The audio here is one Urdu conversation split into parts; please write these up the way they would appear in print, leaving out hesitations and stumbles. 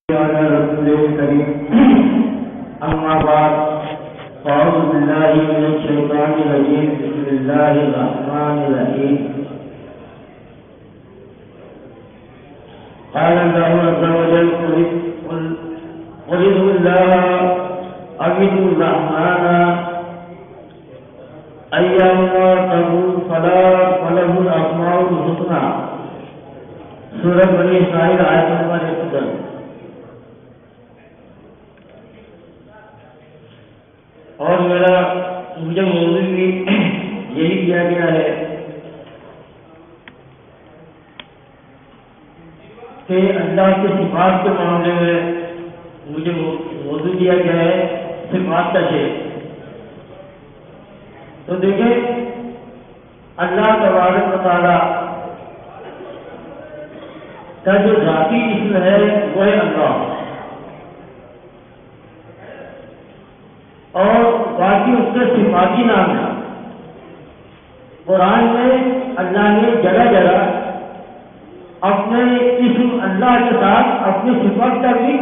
على رسول الكريم أما بعد فأعوذ بالله من الشيطان الرجيم بسم الله الرحمن الرحيم قال الله عز وجل قل ادعوا الله أو ادعوا الرحمن أيما تدعوا فله الأسماء الحسنى سورۃ بنی اسرائیل آیت نمبر 110. اور مجھے موضوع بھی یہی دیا گیا ہے کہ اللہ کے صفات کے معاملے میں مجھے موضوع دیا گیا ہے صفات کا شیخ. تو دیکھیں اللہ تبارک و تعالیٰ کا جو ذاتی اسم ہے وہ ہے اللہ، اور باقی اس کے صفاتی نام ہے. قرآن میں اللہ نے جگہ جگہ اپنے اسم اللہ کے ساتھ اپنی صفت کا بھی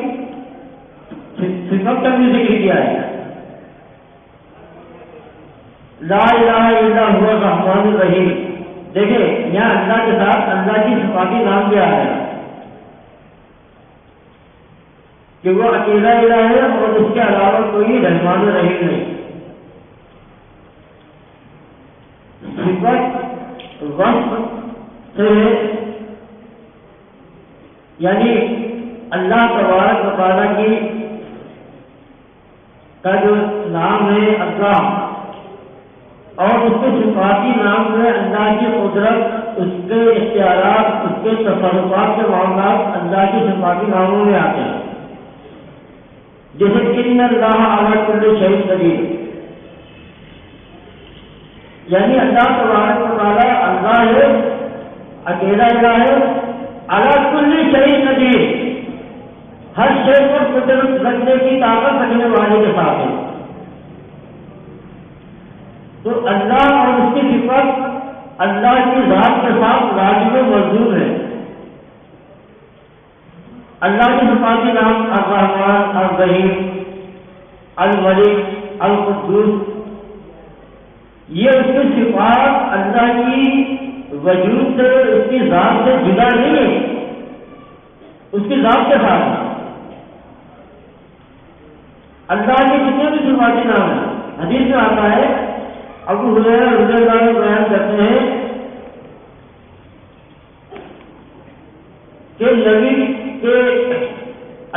ذکر کیا ہے. لا الہ الا هو الرحمن الرحیم. دیکھیں یہاں اللہ کے ساتھ اللہ کی صفاتی نام بھی آیا ہے کہ وہ اکیلا الہ ہے اور اس کے علاوہ کوئی رحمان الرحیم نہیں. صفت وصف سے یعنی اللہ تبارک و تعالیٰ کی کا جو نام ہے اللہ، اور اس کے صفاتی نام میں اللہ کی قدرت، اس کے اختیارات، اس کے تصرفات کے معاملات اللہ کی صفاتی ناموں میں آتے ہیں. جیسے ان اللہ علی کل شیء قدیر، یعنی اللہ تبارک و تعالیٰ اللہ ہے، اکیلا الہ ہے، علی کل شیء قدیر، ہر شے پر قدرت رکھنے کی طاقت رکھنے والے کے ساتھ ہے. تو اللہ اور اس کی صفت اللہ کی ذات کے ساتھ لازم و ملزوم ہے. اللہ کے صفاتی نام الرحمن، الرحیم، الملک، القدوس، یہ اس کی صفات اللہ کی وجود سے، اس کی ذات سے جدا نہیں ہے، اس کی ذات کے ساتھ ہے. اللہ کے جتنے بھی صفاتی نام ہیں، حدیث میں آتا ہے، ابو ہریرہ رضی اللہ عنہ بیان کرتے ہیں کہ نبی کہ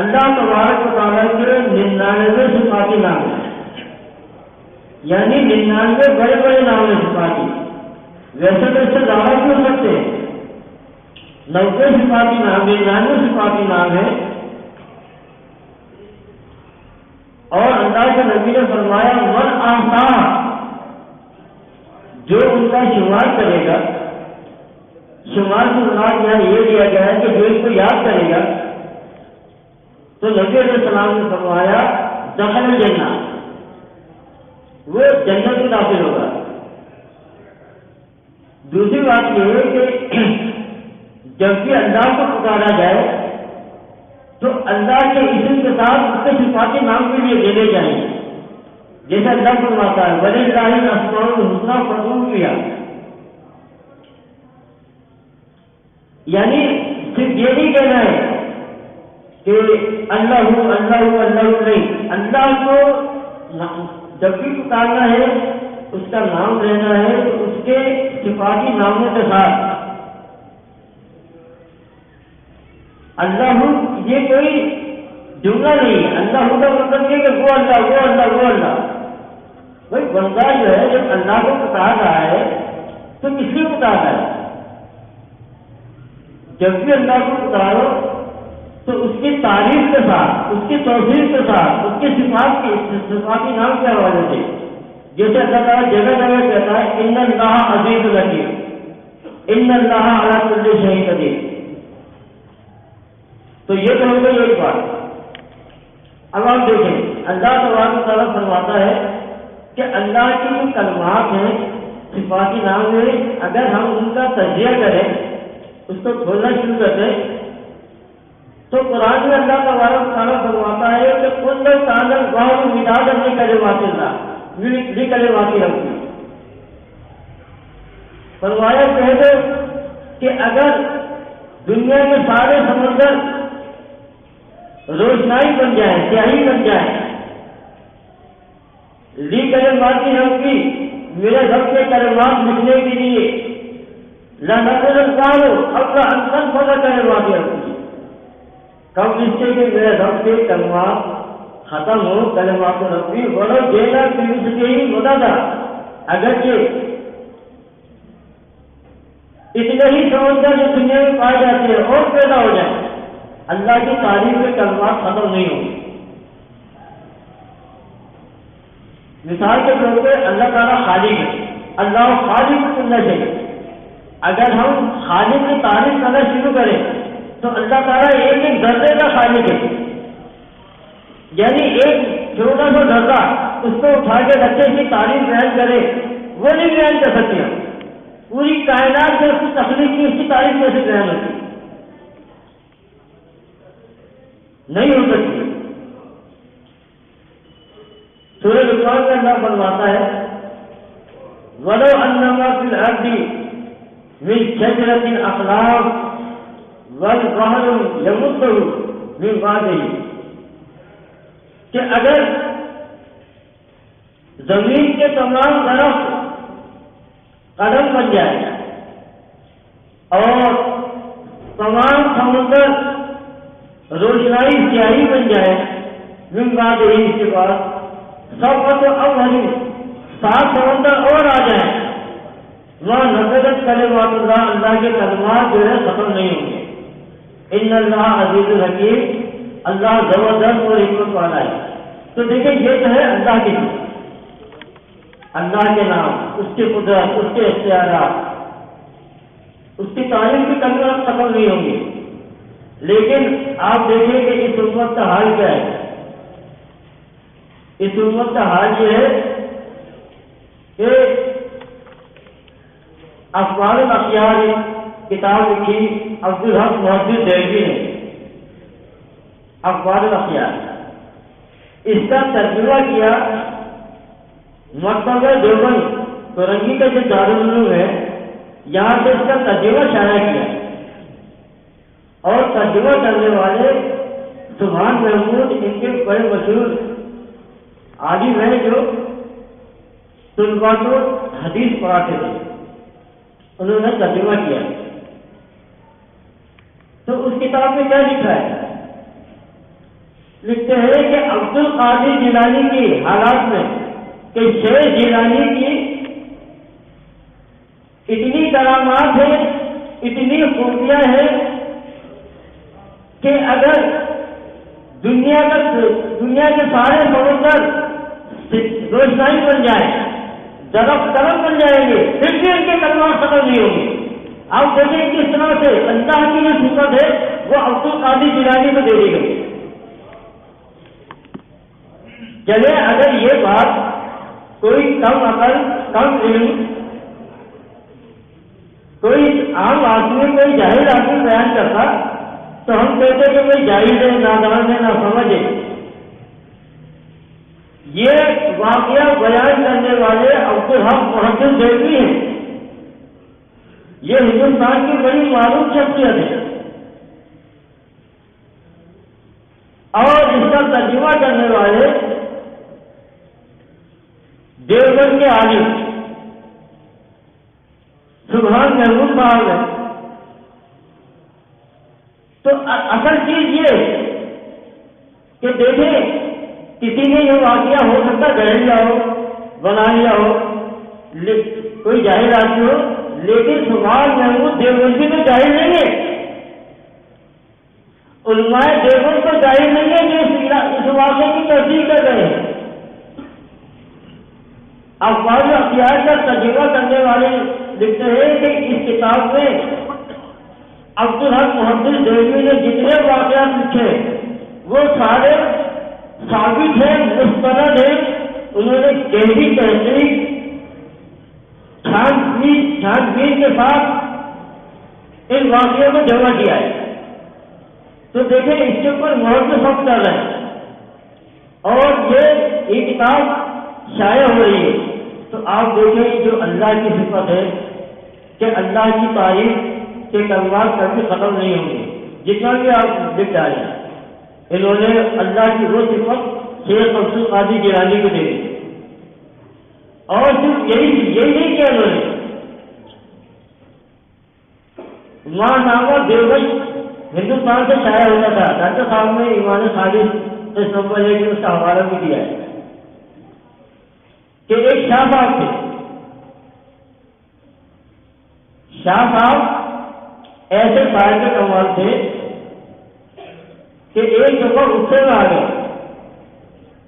اللہ تبارک و تعالیٰ کے 99 صفاتی نام ہیں، یعنی 99 بڑے بڑے نام ہیں صفاتی. ویسے تو اس سے زیادہ بھی ہو سکتے ہیں، 90 صفاتی نام، 99 صفاتی نام ہے. اور اللہ کے نبی نے فرمایا من احصا، جو ان کا شمار کرے گا، شمار سے مراد یہاں یہ دیا گیا ہے کہ جو اس کو یاد کرے گا، تو نبی علیہ السلام نے فرمایا دخل الجنہ، وہ جنت میں داخل ہوگا. دوسری بات یہ ہے کہ جب بھی اللہ کو پکارا جائے تو اللہ کے اسم کے ساتھ اس کے صفاتی نام کے لیے دینے چاہیے. جیسے اللہ فرماتا ہے وَلِلَّهِ الْأَسْمَاءُ الْحُسْنَىٰ فَادْعُوهُ بِهَا، یعنی صرف یہ نہیں کہنا ہے کہ اللہ ہوں اللہ ہوں اللہ نہیں. اللہ کو جب بھی پکارنا ہے اس کا نام لینا ہے تو اس کے صفاتی ناموں کے ساتھ. اللہ ہوں یہ کوئی جملہ نہیں ہے. اللہ ہوں کا مطلب یہ کہ وہ اللہ وہ اللہ وہ اللہ. بھائی بندہ جو ہے جب اللہ کو پکار رہا ہے تو کس لیے پکار رہا ہے؟ جب بھی اللہ کو پکارو تو اس کی تعریف کے ساتھ، اس کی توصیف کے ساتھ، اس کی صفاتی نام کے حوالے سے. جیسے اللہ تعالیٰ جگہ جگہ کہتا ہے ان اللہ عزیز الحکیم، ان اللہ علی کل شیء قدیر. تو یہ تو ہو گئی ایک بات. اب آپ دیکھیں اللہ تبارک و تعالیٰ فرماتا ہے کہ اللہ کی جو کلمات ہیں، صفاتی نام ہیں، اگر ہم ان کا تجزیہ کریں، اس کو کھولنا شروع کرتے تو قرآن میں اللہ تبارک اللہ مدادا لکلمات اللہ لکلمات ربی۔ فرمایا کہہ دو کہ اگر دنیا میں سارے سمندر روشنائی بن جائے، سیاہی بن جائے، لکلمات ربی میرے رب کے کلمات لکھنے کے لیے، لنفذ البحر قبل ان تنفذ کلمات ربی، کب اس سے کہ میرے رب کے کلمات ختم ہو، کلمات ربی ولو دینا بمثلہ مددا، اگرچہ اتنے ہی سمندر جو دنیا میں پائے جاتے ہیں اور پیدا ہو جائیں، اللہ کی تعریف کے کلمات ختم نہیں ہوں گے۔ مثال کے طور پہ اللہ تعالیٰ خالق ہے، اللہ خالق کل شیء، اگر ہم خالق کی تعریف کرنا شروع کریں تو اللہ تعالیٰ ایک ایک ذرے کا خالق ہے، یعنی ایک چھوٹا سا ذرہ اس کو اٹھا کے رکھے کی تعریف بیان کرے وہ نہیں بیان کر سکتے ہم، پوری کائنات جو اس کی تخلیق کی اس کی تعریف کیسے بیان ہوتی، نہیں ہو سکتی۔ سورہ لقمان میں اللہ فرماتا ہے وَلَوْ أَنَّمَا فِي الْأَرْضِ مِنْ شَجَرَةٍ أَقْلَامٌ وَالْبَحْرُ يَمُدُّهُ مِنْ بَعْدِهِ، کہ اگر زمین کے تمام درخت قدم بن جائے اور تمام سمندر روشنائی سیاہی بن جائے، من بعد اس کے بعد سب تو اول 7 سمندر اور آ جائیں، وہاں نفذت کلمات اللہ، اللہ کے کلمات جو ہے ختم نہیں ہوں گے۔ ان اللہ عزیز الحکیم، اللہ زبردست اور حکمت والا ہے۔ تو دیکھیں یہ تو ہے اللہ کی چیز، اللہ کے نام، اس کی قدرت، اس کے اختیارات، اس کی تعریف کی کلمات ختم نہیں ہوں گے۔ لیکن آپ دیکھیں کہ اس امت کا حال کیا ہے، اس امت کا حال یہ ہے کہ اخبار الاخیار کتاب لکھی عبدالحق محدث دہلوی نے، اخبار الاخیار، اس کا ترجمہ کیا مکتبہ دیوبند تورنگی کا جو دارالعلوم ہے یہاں سے اس کا ترجمہ شائع کیا، اور ترجمہ کرنے والے سبحان محمود ان کے بڑے مشہور عالم ہیں جو طلباء کو حدیث پڑھاتے تھے، انہوں نے ترجمہ کیا۔ تو اس کتاب میں کیا لکھا ہے؟ لکھتے ہیں کہ عبد القادر جیلانی کی حالات میں کہ شیخ جیلانی کی اتنی کرامات ہیں، اتنی خوبیاں ہیں کہ اگر دنیا کے سارے سمندر روشنائی بن جائے، درخت قلم بن جائیں گے، پھر بھی ان کے کلمات ختم نہیں ہوں گے۔ آپ دیکھیں کس طرح سے اللہ کی جو صفت ہے وہ عبد القادر جیلانی کو دے دی گئی۔ چلے اگر یہ بات کوئی کم عقل، کم علم، کوئی عام آدمی، کوئی جاہل آدمی بیان کرتا تو ہم کہتے کہ کوئی جاہل ہے، نادان ہے، نہ سمجھ ہے۔ یہ واقعہ بیان کرنے والے عبدالحق محدث دہلوی ہیں، یہ ہندوستان کی بڑی معروف شخصیت ہے، اور اس کا ترجمہ کرنے والے دیوبند کے عالم سبحان محمود صاحب ہے۔ تو اصل چیز یہ کہ دیکھیں کسی نے یہ واقعہ ہو سکتا گڑھ لیا ہو، بنا لیا ہو، کوئی جاہل آدمی ہو، لیکن سبحان محمود دیوبندی تو جاہل نہیں ہے، علماء دیوبند تو جاہل نہیں ہے جو اس واقعے کی تصدیق کر رہے ہیں۔ اخبار اختیار کا ترجمہ کرنے والے لکھتے ہیں کہ اس کتاب میں عبدالحق محدث دہلوی نے جتنے واقعات لکھے وہ سارے ثابت ہیں، مستند ہیں، انہوں نے گہری تحقیق چھان بین کے ساتھ ان واقعوں کو جمع کیا ہے۔ تو دیکھیں اس کے اوپر مہر میں سب کر رہے ہیں، اور یہ کتاب شائع ہو رہی ہے، تو آپ دیکھیں جو اللہ کی صفت ہے کہ اللہ کی تعریف کے کلمات کبھی ختم نہیں ہوں گے، جتنا بھی آپ لکھ ڈالیں۔ انہوں نے اللہ کی وہ صفت شیخ عبد القادر جیلانی کو دے دی، اور صرف یہی نہیں کیا انہوں نے، ماں نامہ دیوبند ہندوستان سے شائع ہوتا تھا، ڈاکٹر صاحب نے ایمان خالص اس نمبر ہے کہ اس کا حوالہ بھی دیا ہے کہ ایک شاہ صاحب تھے، شاہ صاحب ایسے صاحب کے کمال تھے کہ ایک دفعہ غصے میں آ گئے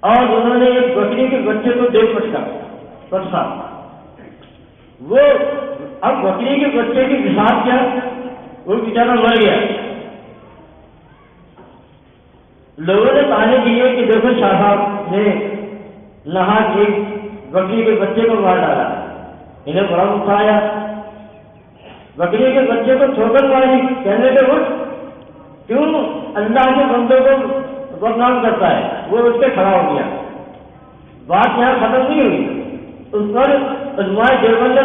اور انہوں نے ایک بکری کے بچے کو دیکھ پٹکا، وہ اب بکری کے بچے کی مثال کیا، وہ بیچارہ مر گیا۔ لوگوں نے تانے دیے کہ دیکھو شاہ صاحب نے نہا کے بکری کے بچے کو مار ڈالا، انہیں بڑا غصہ آیا، بکری کے بچے کو ٹھوکر ماری، کہنے کے وہ کیوں اللہ کے بندوں کو بدنام کرتا ہے، وہ اس پہ کھڑا ہو گیا۔ بات یہاں ختم نہیں ہوئی، اس پر علماء دیوبند نے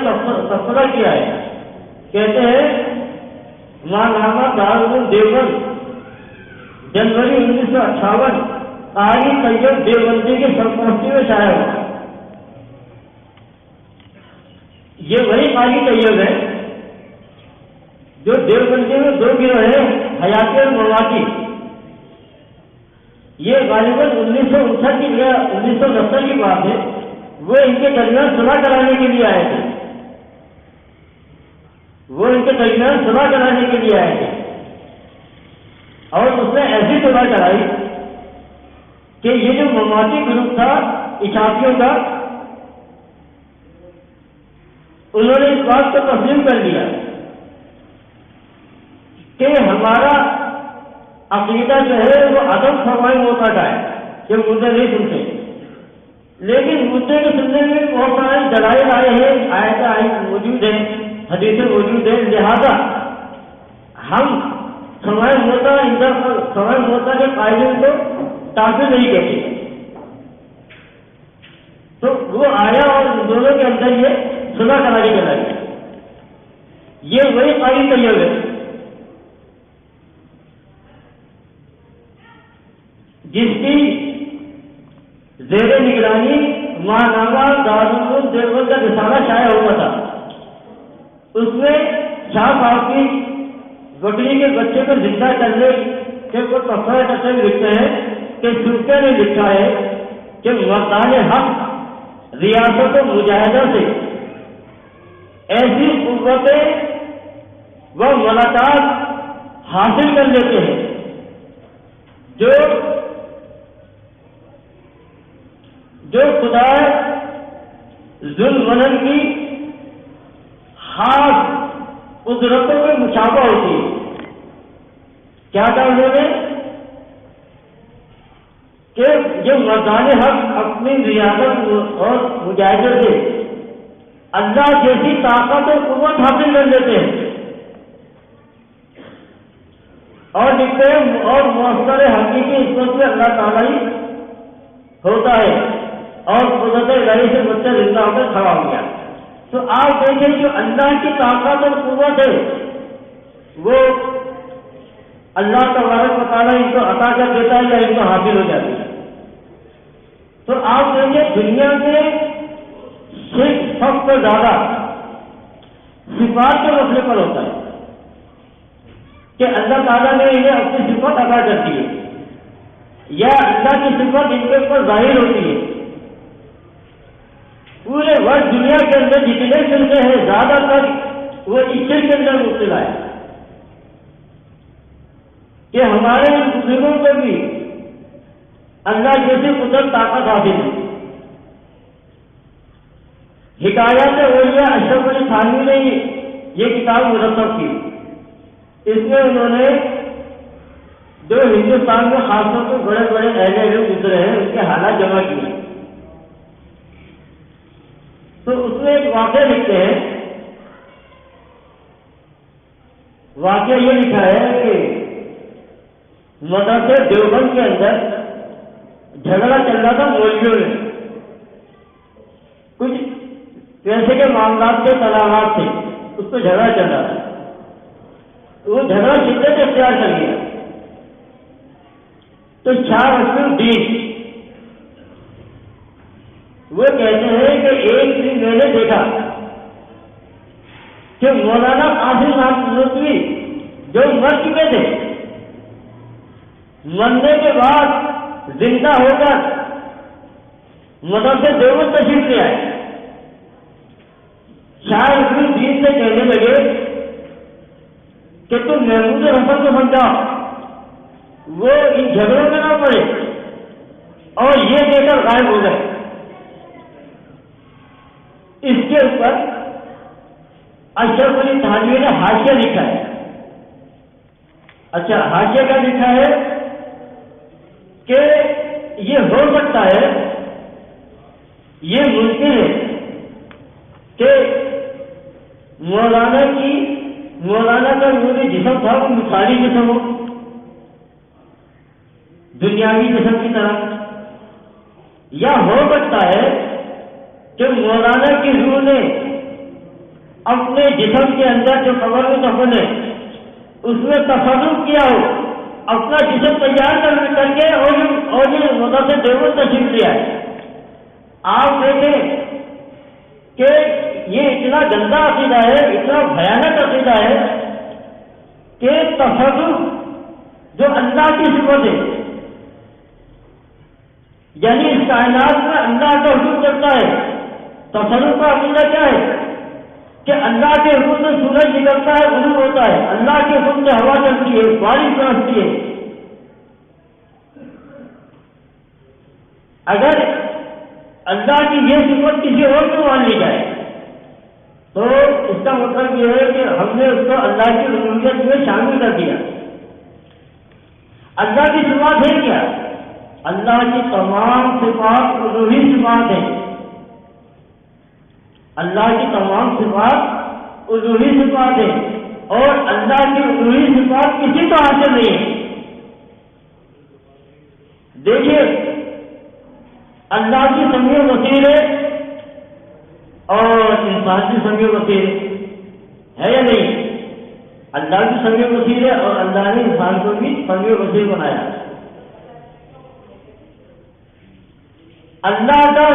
تبصرہ کیا ہے، کہتے ہیں ماں نامہ دارالعلوم دیوبند جنوری 1958 قاری طیب دیوبندی کی سرپرستی میں شائع ہوا۔ یہ وہی قاری طیب ہے جو دیوبندی میں دو گروہ ہیں، حیاتی اور مواتی، یہ غالباً 1959 یا 1990 کی بات ہے، وہ ان کے درمیان صلح کرانے کے لیے آئے تھے، اور اس نے ایسی صلح کرائی کہ یہ جو مواتی گروپ تھا اشاعتیوں کا، انہوں نے اس بات کو تسلیم کر لیا کہ ہمارا عقیدہ جو ہے وہ عدم فرمائے موتا کا ہے کہ مردے نہیں سنتے، لیکن مردے کے سننے میں بہت سارے دلائل آئے ہیں، آیت موجود ہیں، حدیثیں موجود ہیں، لہذا ہم سمائے موتا کے قائلین کو کافر نہیں کہتے۔ تو وہ آیا اور دونوں کے اندر یہ صلح کرا کے چلا گیا۔ یہ وہی قاری طیب ہے جس کی زیر نگرانی ماہنامہ دارالعلوم دیوبند کا رسالہ شائع ہوا تھا۔ اس میں شاہ صاحب کی بکری کے بچے کو زندہ کرنے کے کو تبصرہ کرتے ہوئے لکھتے ہیں کہ سرکے نے لکھا ہے کہ مردان حق ریاست و مجاہدہ سے ایسی قوتیں وہ ملاقات حاصل کر لیتے ہیں جو خدا ذوالمنن کی خاص قدرتوں میں مشابہ ہوتی ہے۔ کیا کہا انہوں نے کہ جو مردان حق اپنی ریاست اور مجاہدے سے اللہ جیسی طاقت اور قوت حاصل کر لیتے ہیں، اور لکھتے ہیں اور مؤثر حقیقی اس میں اللہ تعالیٰ ہی ہوتا ہے، اور قدرت الہی سے بچہ زندہ ہو کر کھڑا ہو گیا۔ تو آپ دیکھیں جو اللہ کی طاقت اور قوت ہے وہ اللہ تبارک و تعالیٰ ان کو عطا کر دیتا ہے یا ان کو حاصل ہو جاتی ہے۔ تو آپ دیکھیں دنیا میں صرف سب سے زیادہ صفات کے مسئلے پر ہوتا ہے کہ اللہ تعالیٰ نے انہیں اپنی صفت عطا کر دی ہے یا اللہ کی صفت ان کے اوپر ظاہر ہوتی ہے۔ پورے وقت دنیا کے اندر جتنے فرقے ہیں زیادہ تر وہ اس کے اندر مبتلا ہے کہ ہمارے بزرگوں کو بھی اللہ جیسی قدرت طاقت حاصل ہے۔ حکایات اولیاء اشرف علی تھانوی نے یہ کتاب مرتب کی، اس میں انہوں نے جو ہندوستان میں خاص طور پہ بڑے بڑے اہل علم گزرے ہیں ان کے حالات جمع کیے، تو اس میں ایک واقعہ لکھتے ہیں۔ واقعہ یہ لکھا ہے کہ مدرسے دیوبند کے اندر جھگڑا چل رہا تھا مولویوں میں، کچھ پیسے کے معاملات تھے، طلاقات تھے، اس کو جھگڑا چل رہا تھا، وہ جھگڑا شدت اختیار کر گیا۔ تو شاہ رشید الدین وہ کہتے ہیں کہ ایک دن میں نے دیکھا کہ مولانا قاسم نانوتوی جو مر چکے تھے، مرنے کے بعد زندہ ہو کر مدرسے دیوبند تشریف لے آئے۔ شاہ رشید الدین سے کہنے لگے کہ تم محمود حسن کو سمجھاؤ، وہ ان جھگڑوں میں نہ پڑے، اور یہ کہہ کر غائب ہو گئے۔ اس کے اوپر اشرف علی تھانوی نے حاشیہ لکھا ہے۔ اچھا، حاشیہ کا لکھا ہے کہ یہ ہو سکتا ہے، یہ ممکن ہے کہ مولانا کا جو جسم تھا وہ مثالی جسم ہو، دنیاوی جسم کی طرح، یا ہو سکتا ہے کہ مولانا کی روح نے اپنے جسم کے اندر جو قبر میں دفن ہے اس میں تصرف کیا ہو، اپنا جسم تیار کر کے اور یہ مدرسے دیوبند تشریف لے آئے۔ آپ دیکھیں کہ یہ اتنا گندا عقیدہ ہے، اتنا بھیانک عقیدہ ہے کہ تصرف جو اللہ کی صفت ہے، یعنی اس کائنات میں اللہ کا حکم کرتا ہے۔ تصرف کا عقیدہ کیا ہے کہ اللہ کے حکم سے سورج نکلتا ہے، غروب ہوتا ہے، اللہ کے حکم سے ہوا چلتی ہے، بارش برستی ہے۔ اگر اللہ کی یہ صفت کسی اور کو مان لی جائے تو اس کا مطلب یہ ہے کہ ہم نے اس کو اللہ کی ربوبیت میں شامل کر دیا۔ اللہ کی صفات ہے کیا؟ اللہ کی تمام صفات الوہی صفات ہیں۔ اللہ کی تمام صفات الوہی صفات ہیں، اور اللہ کی الوہی صفات کسی کو حاصل نہیں ہے۔ دیکھیے، اللہ کی سمیع بصیر ہے اور انسان کی سمیع بصیر ہے یا نہیں؟ اللہ کی سمیع بصیر ہے اور اللہ نے انسان کو بھی سمیع بصیر بنایا۔ اللہ کا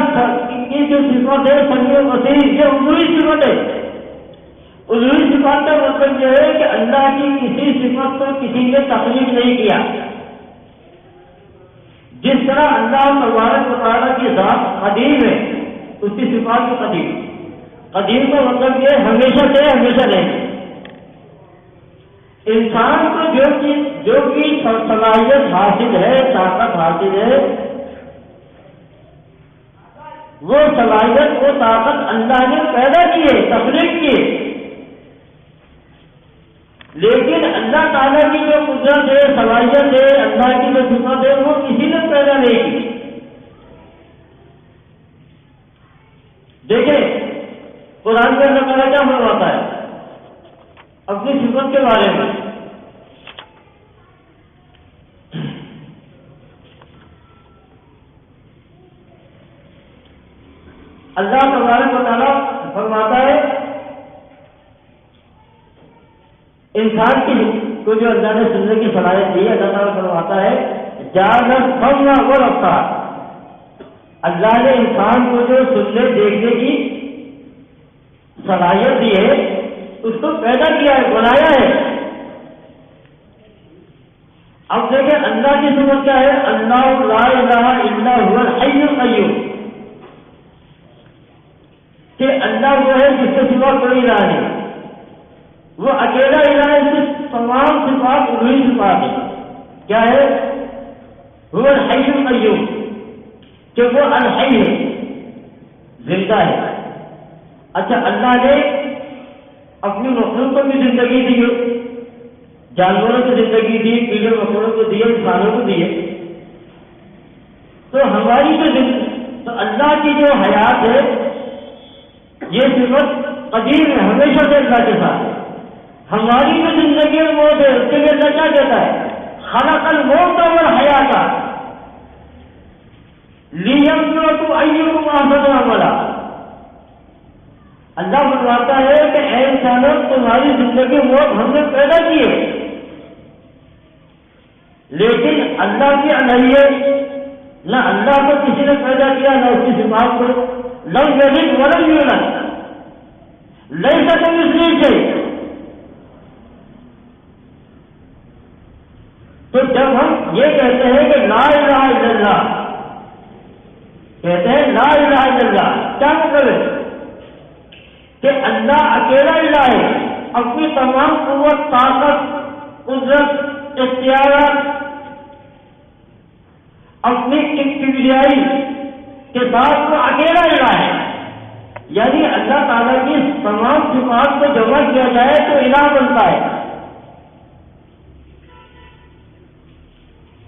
کی جو صفت ہے سمیع بصیر، یہ الوہی صفت ہے۔ الوہی صفت کا مطلب یہ ہے کہ اللہ کی کسی صفت کو کسی نے تخلیق نہیں کیا۔ جس طرح اللہ تبارک و تعالیٰ کی ذات قدیم ہے، اس کی صفات بھی قدیم۔ قدیم کا مطلب یہ ہمیشہ سے ہمیشہ نہیں۔ انسان کو جو بھی صلاحیت حاصل ہے، طاقت حاصل ہے، وہ صلاحیت، وہ طاقت اللہ نے پیدا کی ہے، تخلیق کی ہے۔ لیکن اللہ تعالیٰ کی جو قدرت ہے، صلاحیت ہے، اللہ کی جو صفت ہے، وہ کسی نے پیدا نہیں کی۔ دیکھیں قرآن میں اللہ تعالیٰ کیا فرماتا ہے اپنی صفت کے بارے میں؟ اللہ تبارک و تعالیٰ فرماتا ہے انسان کو جو اللہ نے سننے کی صلاحیت دی ہے، اللہ تعالیٰ فرماتا ہے جعل السمع والابصار، اللہ نے انسان کو جو سننے دیکھنے کی صلاحیت دی ہے اس کو پیدا کیا ہے، بنایا ہے۔ اب دیکھیں اللہ کی صفت کیا ہے؟ اللہ لا الہ الا هو الحی القیوم، کہ اللہ وہ ہے جس کے سوا کوئی الہ نہیں، وہ اکیلا الہ ہے، جس تمام صفات الوہی صفات ہیں۔ کیا ہے؟ هو الحی القیوم، کہ وہ الحی ہے، زندہ ہے۔ اچھا، اللہ نے اپنی مخلوق کو بھی زندگی دی، جانوروں کو زندگی دی، کیڑے مکوڑوں کو دی، انسانوں کو دی ہے۔ تو ہماری تو اللہ کی جو حیات ہے یہ صفت قدیم ہے، ہمیشہ سے اللہ کے ساتھ ہے۔ ہماری جو زندگی اور موت ہے اس کے لیے اللہ کیا کہتا ہے؟ خلق الموت والحیات، لِيَبْلُوَكُمْ أَيُّكُمْ أَحْسَنُ عَمَلًا۔ اللہ فرماتا ہے کہ اے انسانوں، تمہاری زندگی موت ہم نے پیدا کی ہے، لیکن اللہ کی الہیت نہ اللہ کو کسی نے پیدا کیا نہ اس کی صفات کو، لم یلد ولم یولد، لیس کمثلہ شیء۔ تو جب ہم یہ کہتے ہیں کہ لا الہ الا اللہ، کہتے ہیں لا الہ الا اللہ، کیا مطلب ہے؟ کہ اللہ اکیلا الہ ہے، اپنی تمام قوت، طاقت، قدرت، اختیارات، اپنی کبریائی کے ساتھ وہ اکیلا الہ ہے۔ یعنی اللہ تعالیٰ کی تمام صفات کو جمع کیا جائے تو الہ بنتا ہے۔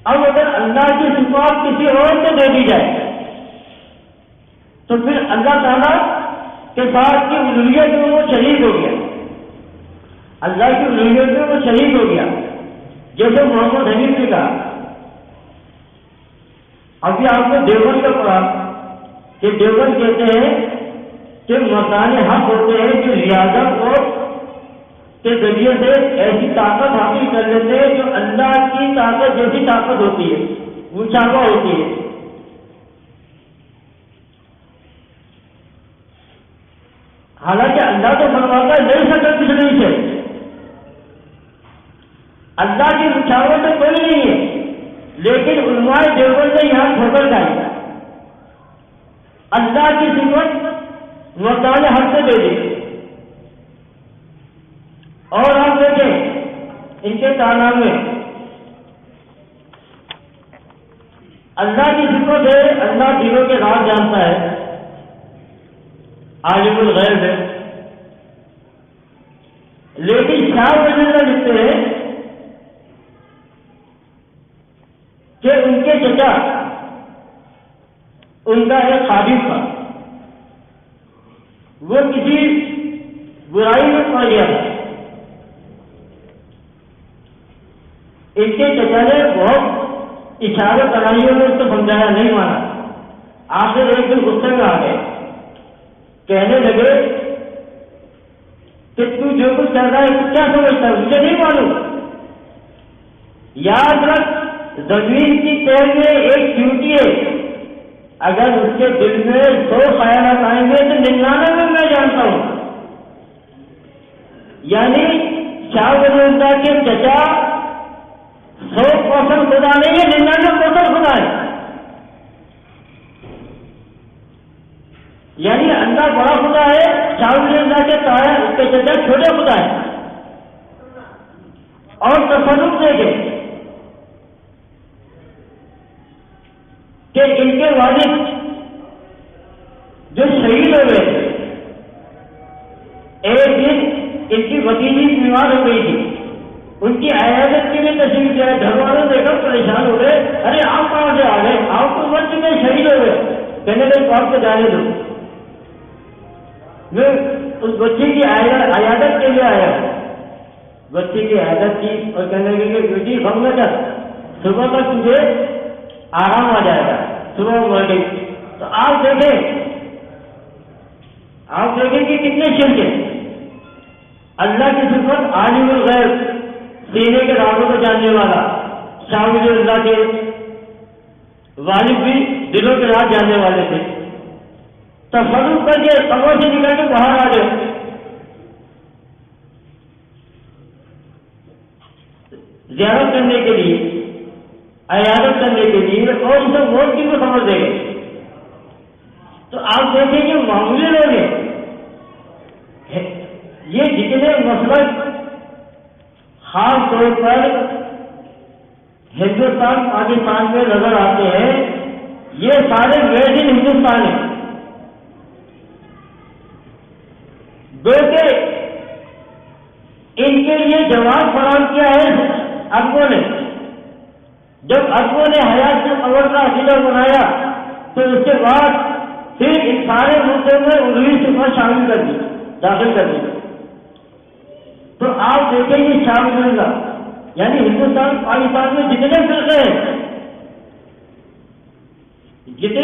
اب اگر اللہ کی صفات کسی اور کو دے دی جائے تو پھر اللہ تعالیٰ کے ساتھ کی الوہیت میں وہ شریک ہو گیا، اللہ کی الوہیت میں وہ شریک ہو گیا۔ جیسے محمد حنیف نے کہا، ابھی آپ نے دیوبند کا پڑھا کہ دیوبند کہتے ہیں کہ مکان حق ہوتے ہیں جو ریاضت اور کے ذریعے سے ایسی طاقت حاصل کر لیتے ہیں جو اللہ کی طاقت جیسی طاقت ہوتی ہے، مشابہ ہوتی ہے۔ حالانکہ اللہ تو فرماتا ہے نہیں سکتا کچھ نہیں سے، اللہ کی مشابہت تو کوئی نہیں ہے، لیکن علماء دیوبند نے یہاں ٹھوکر کھائی، اللہ کی صفت مکان حق سے دے دی۔ اور آپ دیکھیں ان کے کارنامے، اللہ کی صفت ہے اللہ دلوں کے راز جانتا ہے، عالم الغیب ہے، لیکن شاہ ولی اللہ لکھتے ہیں کہ ان کے چچا ان کا ایک خادم تھا، وہ کسی برائی میں پڑ گیا تھا، ان کے چچا نے بہت اشارے کرائیوں میں اس کو سمجھایا، نہیں مانا، آخر ایک دن غصے میں آ گئے، کہنے لگے کہ تو جو کچھ کر رہا ہے کیا سمجھتا ہے، مجھے نہیں معلوم، یاد رکھ زمین کی تہ میں ایک چیونٹی ہے، اگر اس کے دل میں 100 خیالات آئیں گے تو 99 میں جانتا ہوں۔ یعنی شاہ ولی اللہ کے چچا 100% خدا نہیں ہے، 99% خدا ہے۔ یعنی اللہ بڑا خدا ہے، شاہ ولی اللہ کے تایا اس کے چچا چھوٹے خدا ہے۔ اور تصرف دیکھیں کہ ان کے والد جو شہید ہو گئے، ایک دن ان کی بھتیجی بیمار ہو گئی تھی، ان کی عیادت کے لیے تشریف لے آئے، گھر والوں دیکھ کر پریشان ہو گئے، ارے آپ کہاں سے آ گئے، آپ تو مر چکے شہید ہو گئے، کہنے لگے آپ کو جانے دو، میں اس بچی کی عیادت کے لیے آیا، بچی کی عیادت کی اور کہنے لگے کہ بیٹی غم نہ کر، صبح تک تجھے آرام آ جائے گا، صبح مر گئی۔ تو آپ دیکھیں کہ کتنے شرک ہیں۔ اللہ کی صفت عالم الغیب، سینے کے رازوں کو جاننے والا، شاہ ولی اللہ کے والد بھی دلوں کے راز جاننے والے تھے، تصرف کر کے قبر سے نکل کے باہر آ گئے، زیارت کرنے کے لیے، عیادت کرنے کے لیے، اور اسے موت کی بھی خبر دے گئے۔ تو آپ دیکھیں کہ معمولی لوگ ہیں، یہ جتنے مسلک خاص طور پر ہندوستان پاکستان میں نظر آتے ہیں، یہ سارے میڈ ان ہندوستان ہیں، بلکہ ان کے لیے جواب فراہم کیا ہے اربوں نے۔ جب اربوں نے حیات سے قبر کا عقیدہ بنایا تو اس کے بعد پھر ان سارے ملکوں میں الوہی صفت شامل کر دی، داخل کر دی۔ تو آپ دیکھیں گے شاہ ولی اللہ، یعنی ہندوستان پاکستان میں جتنے فرقے ہیں، جتنے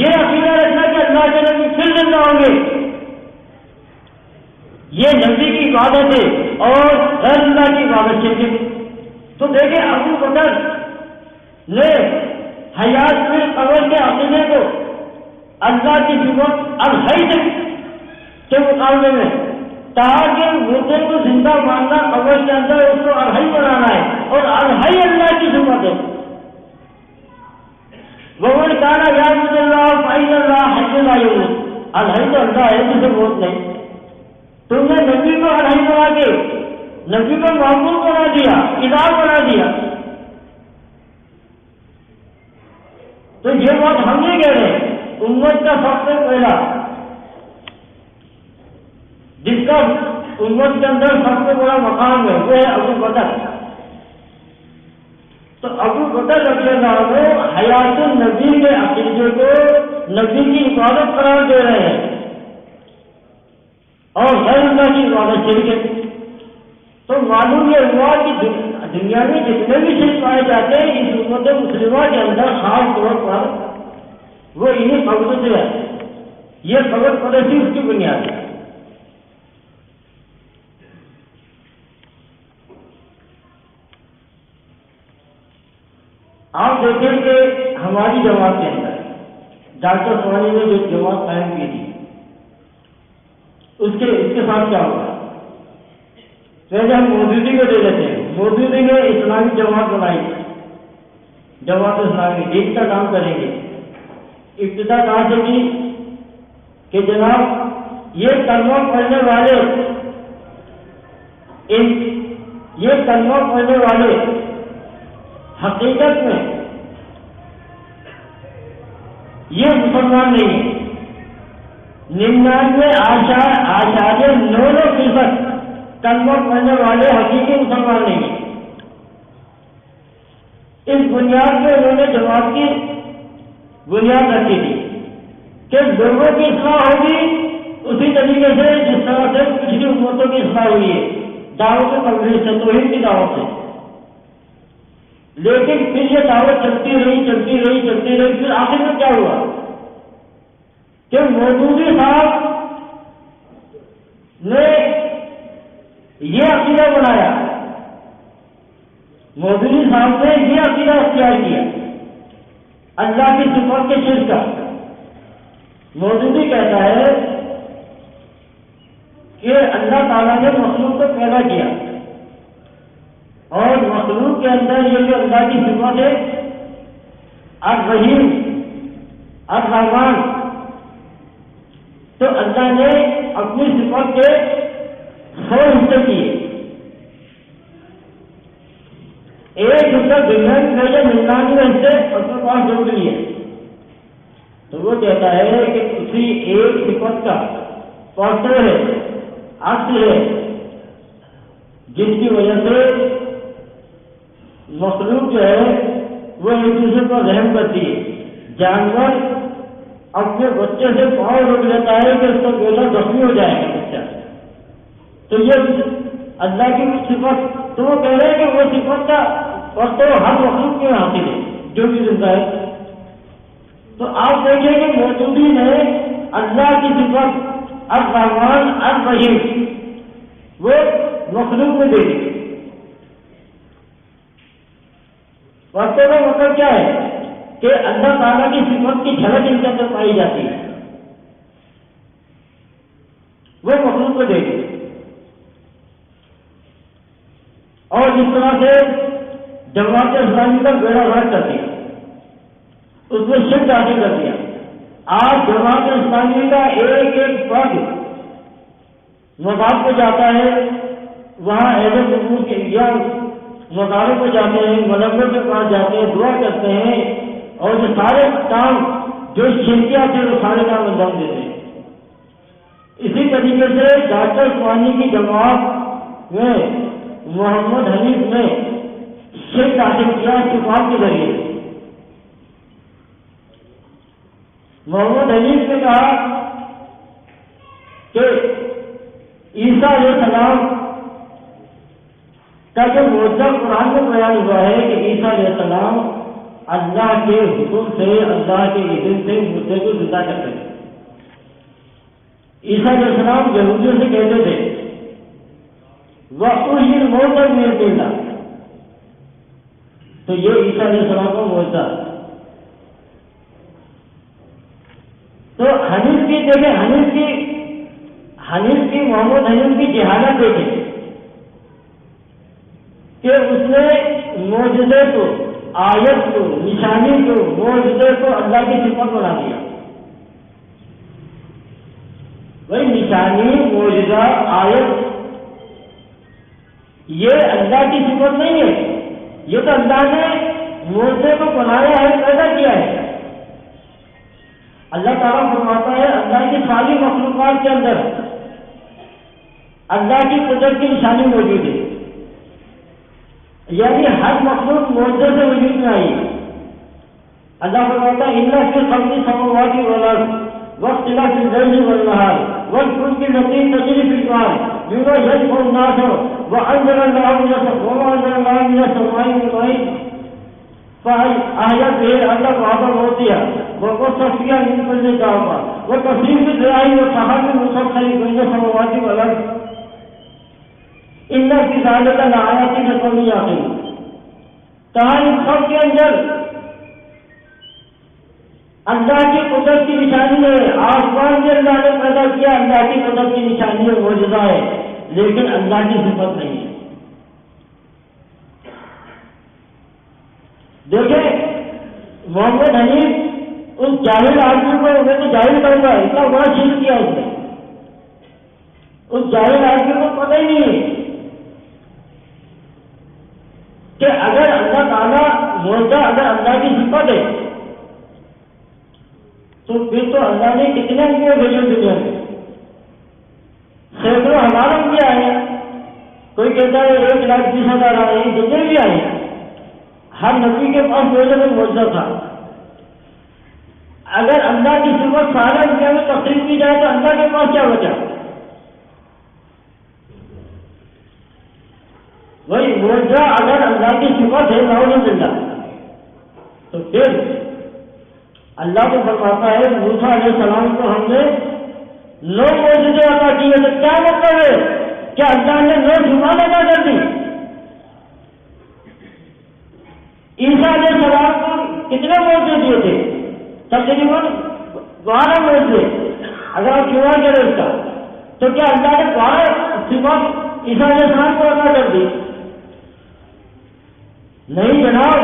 یہ عقیدہ رکھنا کہ اللہ کے نبی پھر زندہ ہوں گے، یہ نبی کی عبادت ہے اور غیر اللہ کی عبادت ہے۔ تو دیکھیں ابو بکر نے حیات میں قبر کے عقیدے کو اللہ کی صفت الحی کے مقابلے میں، تاکہ مردے کو زندہ ماننا، قبر کے اندر اس کو الحی بنانا ہے، اور الحی اللہ کی صفت ہے۔ وَمَنْ كَانَ يَعْبُدُ اللَّهَ فَإِنَّ اللَّهَ حَيٌّ لَا يَمُوتُ، الحی تو اللہ ہے جسے موت نہیں۔ تم نے نبی کو الحی بنا کے نبی کو معبود بنا دیا، الہ بنا دیا۔ تو یہ بات ہم نہیں کہہ رہے، امت کا سب سے پہلا جس کا امت کے اندر سب سے بڑا مقام ہے وہ ہے ابو بکر۔ تو ابو بکر رضی اللہ عنہ حیات النبی کے عقیدے کو نبی کی عبادت قرار دے رہے ہیں اور غیر اللہ کی عبادت شرک ہے۔ تو معلوم یہ ہوا کہ دنیا میں جتنے بھی شرک پائے جاتے ہیں اس امت مسلمہ کے اندر خاص طور پر وہ انہیں قبر سے ہے، یہ قبر پرستی اس کی بنیاد ہے۔ آپ دیکھیں کہ ہماری جماعت کے اندر ڈاکٹر سوانی نے جو جماعت قائم کی تھی اس کے ساتھ کیا ہوگا؟ پہلے ہم مودودی کو دے دیتے ہیں، مودودی نے اسلامی جماعت بنائی، جماعت اسلامی ایک کا کام کریں گے۔ ابتدا کہاں سے کی کہ جناب یہ کلمہ پڑھنے والے حقیقت میں یہ مسلمان نہیں ہے۔ 99 9% کلمہ پڑھنے والے حقیقی مسلمان نہیں ہیں۔ اس بنیاد پہ انہوں نے جماعت کی بنیاد رکھی تھی کہ لوگوں کی اصلاح ہوگی اسی طریقے سے جس طرح سے پچھلی امتوں کی اصلاح ہوئی ہے، دعوت تبلیغ سے، توحید کی دعوت سے۔ لیکن پھر یہ دعوت چلتی رہی، پھر آخر میں کیا ہوا کہ مودودی صاحب نے یہ عقیدہ بنایا، مودودی صاحب نے یہ عقیدہ اختیار کیا اللہ کی صفات کے شرک کا۔ مودودی کہتا ہے کہ اللہ تعالیٰ نے مخلوق کو پیدا کیا اور مخلوق کے اندر یہ جو اللہ کی صفات ہے الرحیم الرحمان، تو اللہ نے اپنی صفات کے 100 حصے کیے، ایک حصہ دنیا میں بھیجے، 99 حصے اپنے پاس جوڑ لیے۔ تو وہ کہتا ہے کہ اسی ایک صفت کا پاسر ہے، اصل ہے، جس کی وجہ سے مخلوق جو ہے وہ ایک دوسرے پر رحم کرتی ہے۔ جانور اپنے بچے سے پاؤں روک لیتا ہے کہ اس کا بیٹا زخمی ہو جائے گا بچہ، تو یہ اللہ کی صفت، تو وہ کہہ رہے ہیں کہ وہ صفت کا اور تو ہر مخلوق میں حاصل ہے جو بھی زندہ ہے۔ تو آپ دیکھیں کہ مودودی نے اللہ کی صفت الرحمن الرحیم وہ مخلوق میں دے دی۔ واقعہ کا مطلب کیا ہے کہ اللہ تعالیٰ کی صفت کی جھلک ان کے اندر پائی جاتی ہے، وہ مخلوق کو دے دی۔ اور جس طرح سے جماعت اسلامی کا بیڑا غرق کر دیا، اس میں شرک داخل کر دیا۔ آج جماعت اسلامی کا ایک فرد مذہب پہ جاتا ہے، وہاں اہل قبور کے یا مزاروں پہ جاتے ہیں، ملبوں کے پاس جاتے ہیں، دعا کرتے ہیں، اور یہ سارے کام جو شرکیات ہیں وہ سارے کام انجام دیتے ہیں۔ اسی طریقے سے ڈاکٹر سوانی کی جماعت میں محمد حنیف نے شرک داخل کیا استفاد کے ذریعے۔ محمد حنیف نے کہا کہ عیسیٰ علیہ السلام کا جو معجزہ قرآن میں بیان ہوا ہے کہ عیسیٰ علیہ السلام اللہ کے حکم سے، اللہ کے اذن سے مردے کو زندہ کرتے تھے۔ عیسیٰ علیہ السلام یہودیوں سے کہتے تھے وَأُحْيِي الْمَوْتَىٰ بِإِذْنِ اللَّهِ، تو یہ عیسیٰ علیہ السلام کا معجزہ۔ تو حنیف کی دیکھیں، حنیف کی محمد حنیف کی جہالت دیکھیں کہ اس نے معجزے کو، آیت کو، نشانی کو، معجزے کو اللہ کی صفت بنا دیا۔ بھائی نشانی، معجزہ، آیت یہ اللہ کی صفت نہیں ہے، یہ تو اللہ نے معجزے کو بنایا ہے، پیدا کیا ہے۔ اللہ تعالیٰ فرماتا ہے اللہ کی ساری مخلوقات کے اندر اللہ کی قدرت کی نشانی موجود ہے، یعنی ہر مخلوق معجزے سے وجود میں آئی ہے۔ اللہ فرماتا ہے اِنَّ فِي خَلْقِ السَّمَاوَاتِ وَالْأَرْضِ وَاخْتِلَافِ اللَّيْلِ وَالنَّهَارِ وَالْفُلْكِ الَّتِي تَجْرِي فِي الْبَحْرِ بِمَا يَنفَعُ النَّاسَ وَأَنزَلَ اللَّهُ مِنَ السَّمَاءِ مَاءً فأحيا به الأرض بعد موتها وبث فيها من كل دابة وتصريف الرياح والسحاب المسخر بين السماوات والأرض إن في ذلك لآيات لقوم يعقلون۔ کہا ان سب کے اندر اللہ کی قدرت کی نشانی ہے۔ آسمان میں اللہ نے پیدا کیا، اللہ کی قدرت کی نشانی ہے، معجزہ ہے، لیکن اللہ کی صفت نہیں ہے۔ دیکھیں محمد حنیف اس جاہل آدمی کو، میں تو جاہل کہوں گا، اتنا بڑا شرک کیا اس نے۔ اس جاہل آدمی کو پتہ ہی نہیں ہے کہ اگر اللہ تعالیٰ معجزہ، اگر اللہ کی صفت ہے تو پھر تو اللہ نے کتنے انبیاء بھیجے دنیا میں؟ سینکڑوں ہزار انبیاء آئے، کوئی کہتا ہے 1,20,000 آئے، جتنے بھی آئے، ہر نبی کے پاس معجزہ میں معجزہ تھا۔ اگر اللہ کی صفت سارے انبیاء میں تقسیم کی جائے تو اللہ کے پاس کیا بچا؟ وہی معجزہ اگر اللہ کی صفت ہے نعوذ باللہ، تو پھر اللہ کو فرماتا ہے موسیٰ علیہ السلام کو ہم نے 9 معجزے عطا کیے، تو کیا مطلب ہے کہ اللہ نے 9 زبان ادا کر دی؟ عیسیٰ علیہ السلام کو کتنے معجزے دیے تھے؟ تقریباً 12 معجزے۔ اگر آپ شمار کریں اس کا تو کیا اللہ نے 12 صفات عیسیٰ علیہ السلام کو عطا کر دی؟ نہیں جناب،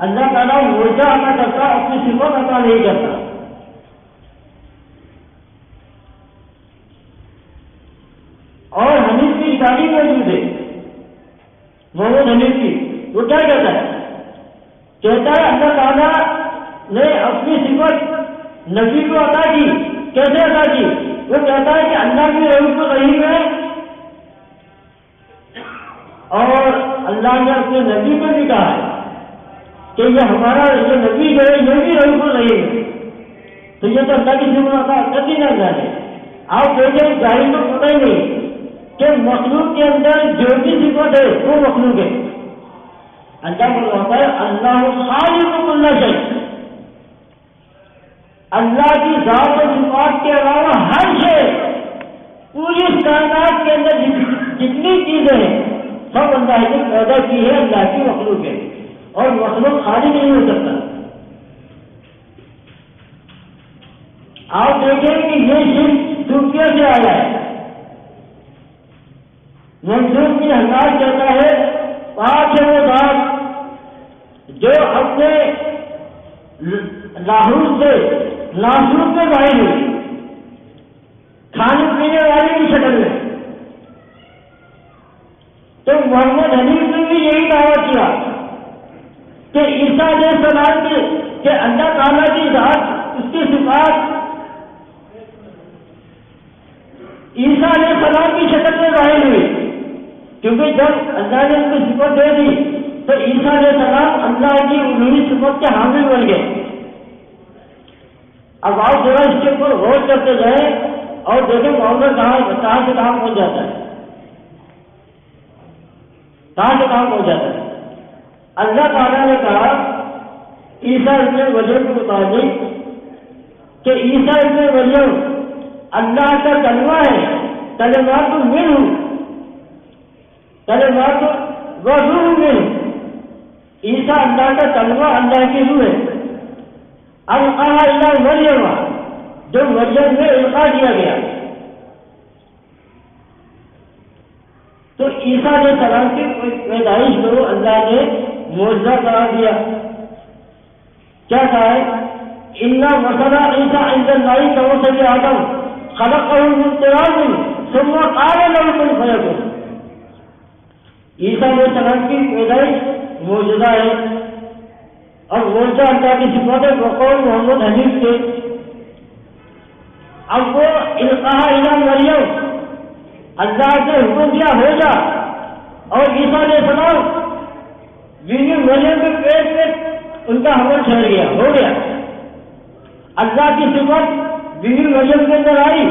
اللہ تعالیٰ معجزہ عطا کرتا، اپنی صفت عطا نہیں کرتا۔ اور حنیف کی نشانی موجود ہے، محمد حنیف کی، وہ کیا کہتا ہے؟ کہتا ہے اللہ تعالیٰ نے اپنی صفت نبی کو عطا کی۔ کیسے عطا کی؟ وہ کہتا ہے کہ اللہ کی رحمت رحیم ہے، اور اللہ نے اپنے نبی کو بھی کہا ہے کہ یہ ہمارا یہ نبی جو ہے یہ بھی رحمت رحیم ہے۔ تو یہ تو اللہ کی صفت عطا کبھی نہ جانے۔ آپ دیکھیں ظاہر کو پتہ ہی نہیں کہ مخلوق کے اندر جو بھی صفت ہے وہ مخلوق ہے۔ اللہ کو کہتا ہے اللہ خالق کل شیء، اللہ کی ذات و صفات کے علاوہ ہر شے، پوری اس کائنات کے اندر جتنی چیزیں ہیں سب اللہ نے پیدا کی ہے، اللہ کی مخلوق ہے، اور مخلوق خالق نہیں ہو سکتا۔ آپ دیکھیں کہ یہ شرک صوفیہ سے آیا ہے۔ منصور بن حجاج کہتا ہے پاک ہے وہ ذات جو اپنے لاہور سے ناسور میں ظاہر ہوئی، کھانے پینے والے کی شکل میں۔ تو محمد حنیف نے بھی یہی دعویٰ کیا کہ عیسیٰ علیہ السلام کے اللہ تعالیٰ کی ذات، اس کی صفات عیسیٰ علیہ السلام کی شکل میں ظاہر ہوئی، کیونکہ جب اللہ نے ان کو صفت دے دی تو عیسیٰ علیہ السلام اللہ کی الوہی صفت کے حامل بن گئے۔ اب آپ ذرا اس کے اوپر غور کرتے جائیں اور دیکھیں معاملہ کہاں سے کہاں پہنچ جاتا ہے، کہاں سے کہاں پہنچ جاتا ہے۔ اللہ تعالیٰ نے کہا عیسیٰ ابن مریم کے مطابق کہ عیسیٰ ابن مریم اللہ کا کلمہ ہے، کلمات منہ، کلمات وروح منہ، عیسیٰ اللہ کا کلمہ، اللہ کی روح ہے۔ القاہ الی مریم، جو مریم میں القاء کیا گیا۔ تو عیسیٰ علیہ السلام کی پیدائش کو اللہ نے معجزہ قرار دیا۔ کیا کہا ہے؟ اِنَّ مَثَلَ عِیسَىٰ عِندَ اللَّهِ كَمَثَلِ آدَمَ خَلَقَهُ مِن تُرَابٍ ثُمَّ قَالَ لَهُ كُن فَيَكُونُ۔ عیسیٰ علیہ السلام کی پیدائش معجزہ ہے، اور معجزہ اللہ کی صفت ہے، بقول محمد حنیف کے۔ اب وہ القاہ الی مریم، اللہ کے حکم دیا ہو جا، اور عیسیٰ علیہ السلام بیوی مریم کے پیٹ میں ان کا حمل ٹھہر گیا، ہو گیا۔ اللہ کی صفت بیوی مریم کے اندر آئی،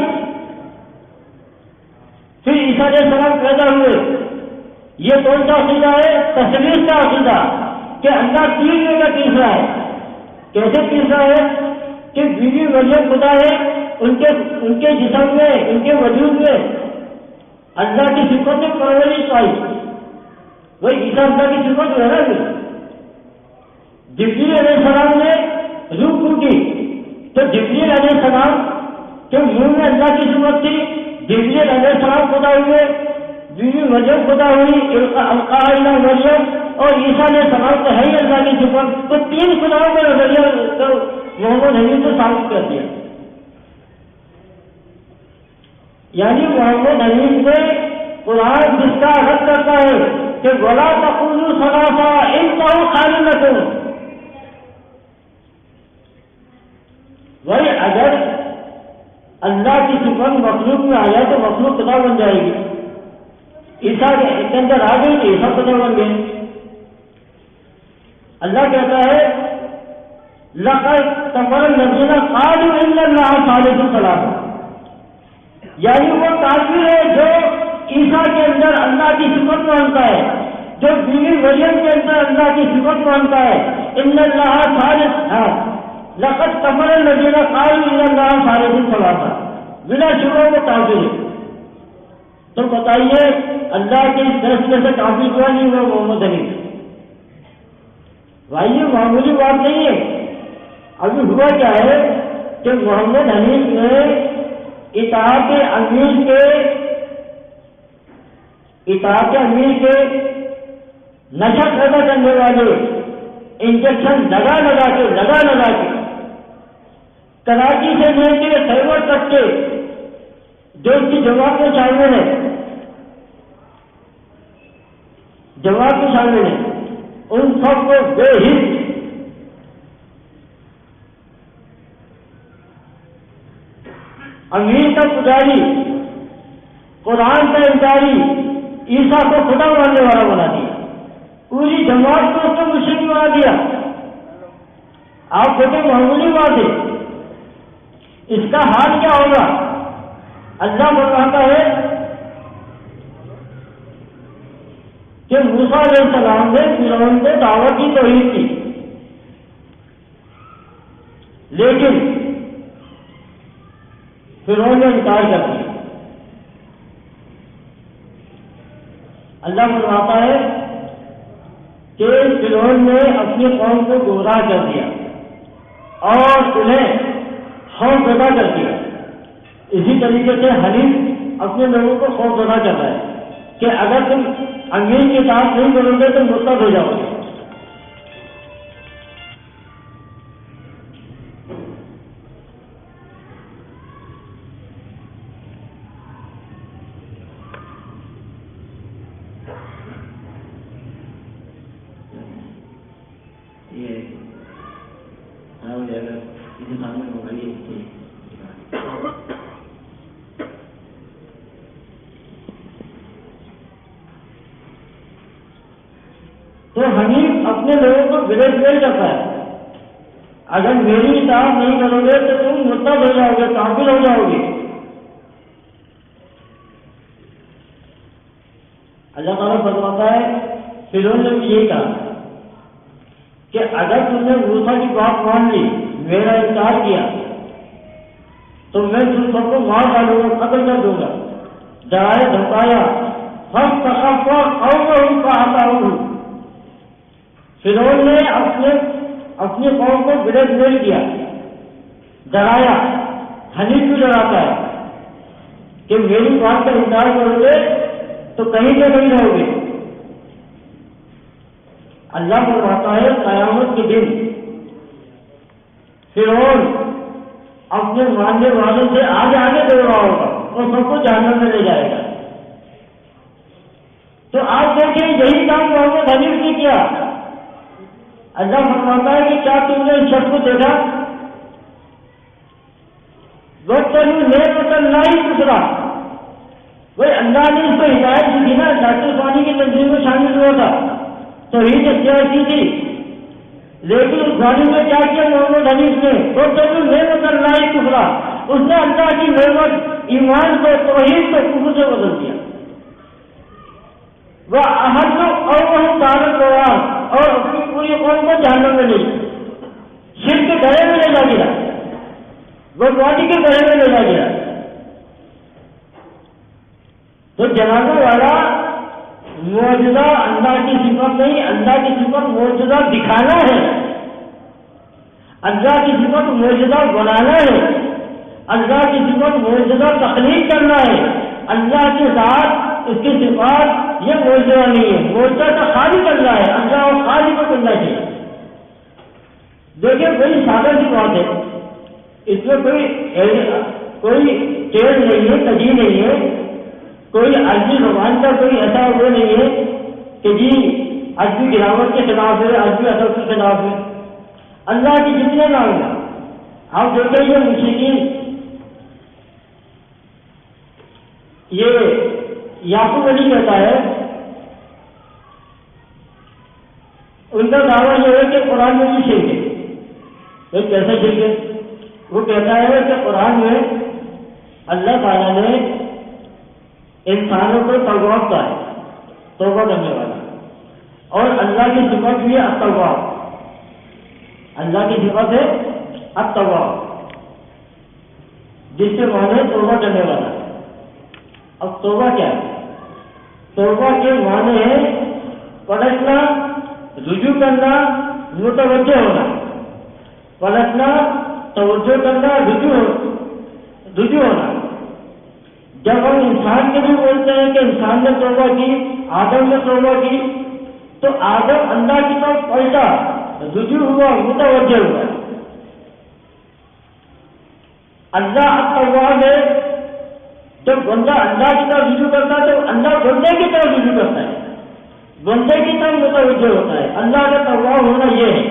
پھر عیسیٰ علیہ السلام پیدا ہوئے۔ یہ کون سا عقیدہ ہے؟ تثلیث کا عقیدہ، کہ اللہ تین میں کا تیسرا ہے۔ کیسے تیسرا ہے؟ کہ بیوی مریم خدا ہے، ان کے جسم میں، ان کے وجود میں اللہ کی صفت میں پرورش پائی، وہی عیسیٰ اللہ کی صفت میں ہے نا۔ جبریل علیہ السلام نے روح پھوٹی، تو جبریل علیہ السلام کے منہ میں اللہ کی صفت تھی، جبریل علیہ السلام خدا ہوئے، بیوی مریم خدا ہوئی، القاہ الی مریم، اور عیسیٰ علیہ السلام تو ہے ہی اللہ کی صفت۔ تو تین خداؤں کا نظریہ محمد حنیف نے ثابت کر دیا۔ یعنی محمد حنیف نے قرآن جس کا رد کرتا ہے کہ وَلَا تَقُولُوا ثَلَاثَةٌ انتهوا خَيْرٌ لَكُمْ، وہی اگر اللہ کی صفت مخلوق میں آ جائے تو مخلوق خدا بن جائے گی۔ عیسیٰ کے اندر آ گئی تو عیسیٰ خدا بن گئے۔ اللہ کہتا ہے لَقَدْ كَفَرَ الَّذِينَ قَالُوا إِنَّ اللَّهَ ثَالِثُ ثَلَاثَةٍ، یعنی وہ کافر ہے جو عیسیٰ کے اندر اللہ کی صفت مانتا ہے، جو بیوی مریم کے اندر اللہ کی صفت مانتا ہے۔ ان اللہ ثالث، لقد کفر الذین قالوا ان اللہ ثالث ثلاثہ، بلا شبہ وہ کافر ہے۔ تو بتائیے اللہ کے اس فیصلے سے کافر ہوا نہیں ہوا محمد حنیف؟ بھائی یہ معمولی بات نہیں ہے۔ ابھی ہوا کیا ہے کہ محمد حنیف نے اطاعت امیر کے نشہ پیدا کرنے والے انجیکشن لگا کے کراچی سے لے کے خیبر تک کے جو اس کی جماعت میں شامل ہے ان سب کو بے حص امیر کا پجاری، قرآن کا انکاری، عیسیٰ کو خدا ماننے والا بنا دیا، پوری جماعت کو اس کو مشرک بنا دیا۔ آپ کہتے معمولی بات ہے، اس کا حال کیا ہوگا؟ اللہ فرماتا ہے کہ موسیٰ علیہ السلام نے فرعون کو دعوت کی، توحید کی، لیکن فرعون نے انکار کر دیا۔ اللہ فرماتا ہے کہ فرعون نے اپنی قوم کو گمراہ کر دیا اور انہیں خوف زدہ کر دیا۔ اسی طریقے سے حنیف اپنے لوگوں کو خوف زدہ کرتا ہے کہ اگر تم امیر کے ساتھ نہیں کرو گے تو مرتد ہو جاؤ گے۔ تو حنیف اپنے لوگوں کو بلیک کرتا ہے، اگر میری اطاعت نہیں کرو گے تو تم مرتد ہو جاؤ گے، کافر ہو جاؤ گے۔ اللہ تعالیٰ فرماتا ہے فرعون نے بھی یہی کہا کہ اگر تم نے موسیٰ کی بات مان لی، میرا انکار کیا، تو میں تم سب کو مار ڈالوں گا، قتل کر دوں گا، ڈرایا دھمکایا، فاستخف قومه فأطاعوه، فرعون نے اپنی قوم کو بلیک میل کیا، ڈرایا، حنیف بھی ڈراتا ہے کہ میری بات کا انکار کرو گے تو کہیں سے نہیں رہو گے۔ اللہ فرماتا ہے قیامت کے دن فرعون اپنے ماننے والوں سے آگے آگے دوڑ رہا ہوگا اور سب کو جہنم میں لے جائے گا۔ تو آپ دیکھیں یہی کام محمد حنیف نے کیا۔ اللہ فرماتا ہے کہ کیا تم نے اس شخص کو دیکھا؟ دوسرا وہ اللہ نے اس کو ہدایت دی تھی نا، ڈاکٹر ثانی کی تنظیم میں شامل ہوا تھا، توحید سیاسی تھی، لیکن اس گاڑی میں کیا کیا محمد حنیف نے؟ نعمت اللہ کفرا، اس نے اللہ کی نعمت ایمان کو، توحید کو کفر سے بدل دیا۔ وہ احد اور وہ دار قرآن، اور اپنی پوری قوم کو جہنم میں لے گیا، شرک کے گڑھے میں لے جا گیا، وہ گاڑی کے گڑھے میں لے جا گیا۔ تو جنازہ والا معجزہ اللہ کی صفت نہیں، اللہ کی صفت معجزہ دکھانا ہے، اللہ کی صفت معجزہ بنانا ہے، اللہ کی صفت معجزہ تخلیق کرنا ہے۔ اللہ کے ساتھ اس کی صفات یہ معجزہ نہیں ہے، معجزہ کا خالق اللہ ہے، اللہ اور خالق کو بننا چاہیے۔ دیکھیں بڑی سادہ سی بات ہے، اس میں کوئی ٹیڑھ نہیں ہے، تجی نہیں ہے، کوئی عربی زبان کا کوئی ایسا وہ نہیں ہے کہ جی عربی گرامر کے خلاف ہے، عربی ادب کے خلاف ہے۔ اللہ کے جتنے نام ہیں آپ دیکھیں، یہ مشرکین، یہ یعقوب علی کہتا ہے، ان کا دعویٰ یہ ہے کہ قرآن میں بھی شرک ہے۔ یہ کیسے شرک ہے؟ وہ کہتا ہے کہ قرآن میں اللہ تعالیٰ نے انسانوں کو تواب کا ہے، توبہ کرنے والا، اور اللہ کی صفت بھی ہے التواب، اللہ کی صفت ہے التواب، جس سے معنی توبہ کرنے والا۔ اب توبہ کیا ہے؟ توبہ کے معنی ہے پلٹنا، رجوع کرنا، متوجہ ہونا، پلٹنا، توجہ کرنا، رجوع ہونا۔ جب ہم انسان کے بھی بولتے ہیں کہ انسان نے توبہ کی، آدم نے توبہ کی، تو آدم اللہ کی طرف پلٹا، رجوع ہوا، متوجہ ہوا۔ اللہ التواب ہے، جب بندہ اللہ کی طرف رجوع کرتا ہے تو اللہ بندے کی طرف رجوع کرتا ہے، بندے کی طرف متوجہ ہوتا ہے۔ اللہ کا تواب ہونا یہ ہے۔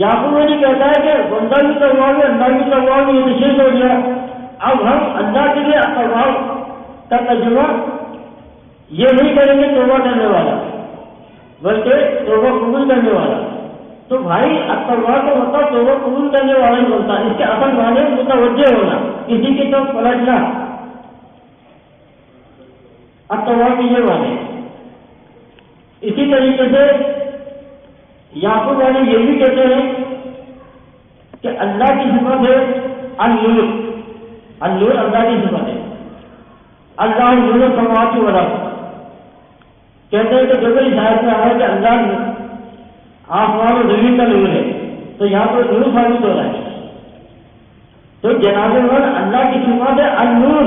یعقوب علی کہتا ہے کہ بندہ بھی تواب ہے، اللہ بھی تواب ہے، یہ نشیز ہو گیا۔ اب ہم اللہ کے لیے التواب کا ترجمہ یہ نہیں کریں گے توبہ کرنے والا، بلکہ توبہ قبول کرنے والا۔ تو بھائی التواب کا مطلب توبہ قبول کرنے والا ہی بنتا ہے، اس کے اصل معنی متوجہ ہونا، کسی کی طرف پلٹنا، التواب کی یہ معنی۔ اسی طریقے سے یعقوب علی یہ بھی کہتے ہیں کہ اللہ کی صفت ہے النور، النور اللہ کی صفت ہے، اللہ نور السماوات والارض۔ کہتے ہیں کہ جو بھی شاید میں آیا کہ اللہ آسمان و زمین کا نور ہے، تو یہاں پر نور ثابت ہو رہا ہے۔ تو جناب اللہ کی صفت ہے النور،